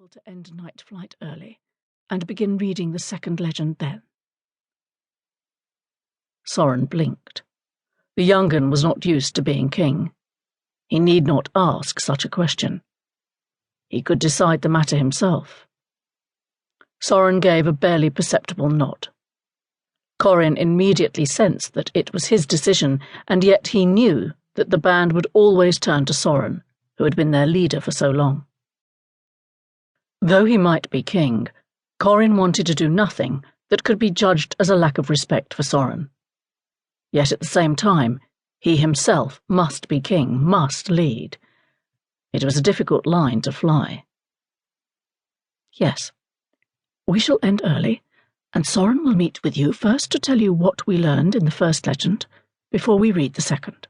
able to end night flight early and begin reading the second legend then. Soren blinked. The young'un was not used to being king. He need not ask such a question. He could decide the matter himself. Soren gave a barely perceptible nod. Coryn immediately sensed that it was his decision, and yet he knew that the band would always turn to Soren, who had been their leader for so long. Though he might be king, Coryn wanted to do nothing that could be judged as a lack of respect for Soren. Yet at the same time, he himself must be king, must lead. It was a difficult line to fly. Yes, we shall end early, and Soren will meet with you first to tell you what we learned in the first legend, before we read the second.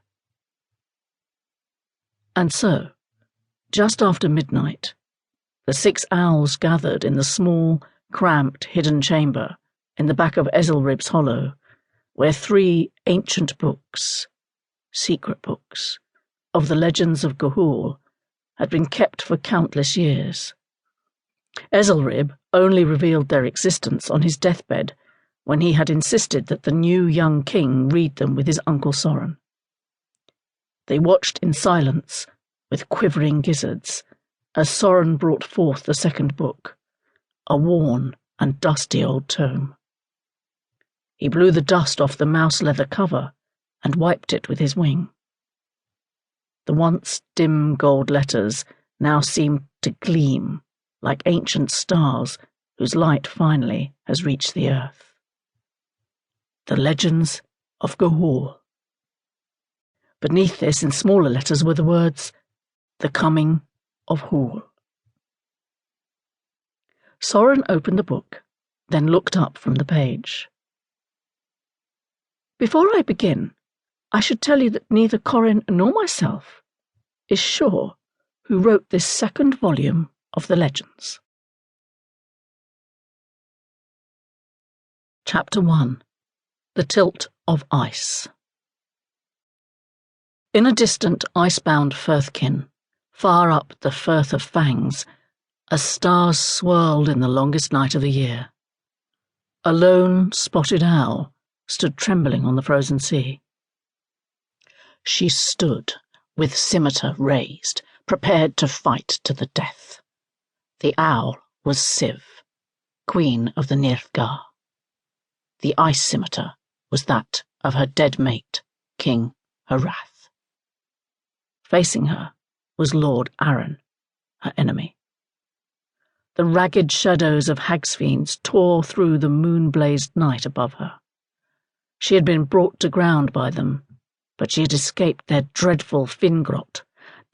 And so, just after midnight, the 6 owls gathered in the small, cramped, hidden chamber in the back of Ezelrib's Hollow, where 3 ancient books, secret books, of the legends of Hoole had been kept for countless years. Ezelrib only revealed their existence on his deathbed, when he had insisted that the new young king read them with his uncle Soren. They watched in silence, with quivering gizzards, as Soren brought forth the second book, a worn and dusty old tome. He blew the dust off the mouse-leather cover and wiped it with his wing. The once dim gold letters now seemed to gleam like ancient stars whose light finally has reached the earth. The Legends of Hoole. Beneath this, in smaller letters, were the words, "The Coming of Hoole." Soren opened the book, then looked up from the page. Before I begin, I should tell you that neither Coryn nor myself is sure who wrote this second volume of the legends. Chapter 1. The Tilt of Ice. In a distant ice-bound firthkin, far up the Firth of Fangs, as stars swirled in the longest night of the year, a lone spotted owl stood trembling on the frozen sea. She stood, with scimitar raised, prepared to fight to the death. The owl was Siv, queen of the Nirthgar. The ice scimitar was that of her dead mate, King Hrath. Facing her was Lord Arryn, her enemy. The ragged shadows of hagsfiends tore through the moon-blazed night above her. She had been brought to ground by them, but she had escaped their dreadful fingrot,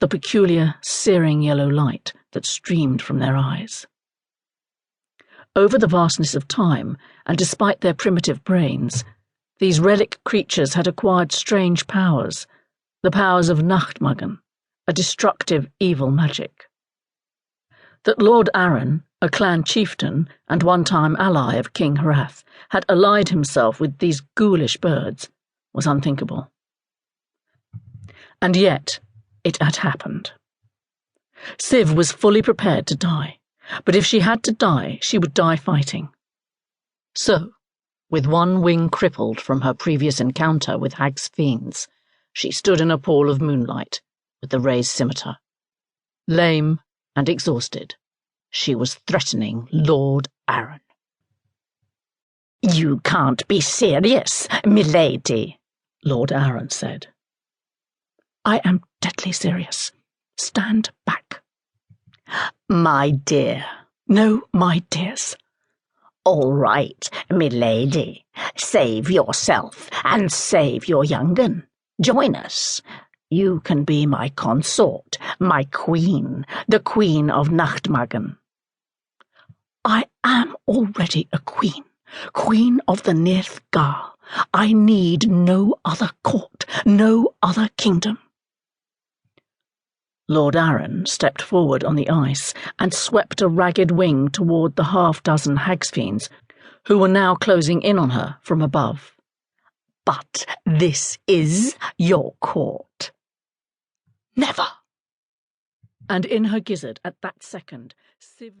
the peculiar, searing yellow light that streamed from their eyes. Over the vastness of time, and despite their primitive brains, these relic creatures had acquired strange powers, the powers of nachtmagen, a destructive evil magic. That Lord Arryn, a clan chieftain and one-time ally of King Hrath, had allied himself with these ghoulish birds was unthinkable. And yet it had happened. Siv was fully prepared to die, but if she had to die, she would die fighting. So, with one wing crippled from her previous encounter with hagsfiends, she stood in a pool of moonlight with the raised scimitar. Lame and exhausted, she was threatening Lord Arryn. "You can't be serious, milady," Lord Arryn said. "I am deadly serious. Stand back." "My dear." "No, my dears." "All right, milady. Save yourself and save your young'un. Join us. You can be my consort, my queen, the queen of nachtmagen." "I am already a queen, queen of the Nirthgar. I need no other court, no other kingdom." Lord Arryn stepped forward on the ice and swept a ragged wing toward the half-dozen hagsfiends, who were now closing in on her from above. "But this is your court." "Never!" And in her gizzard at that second, Siv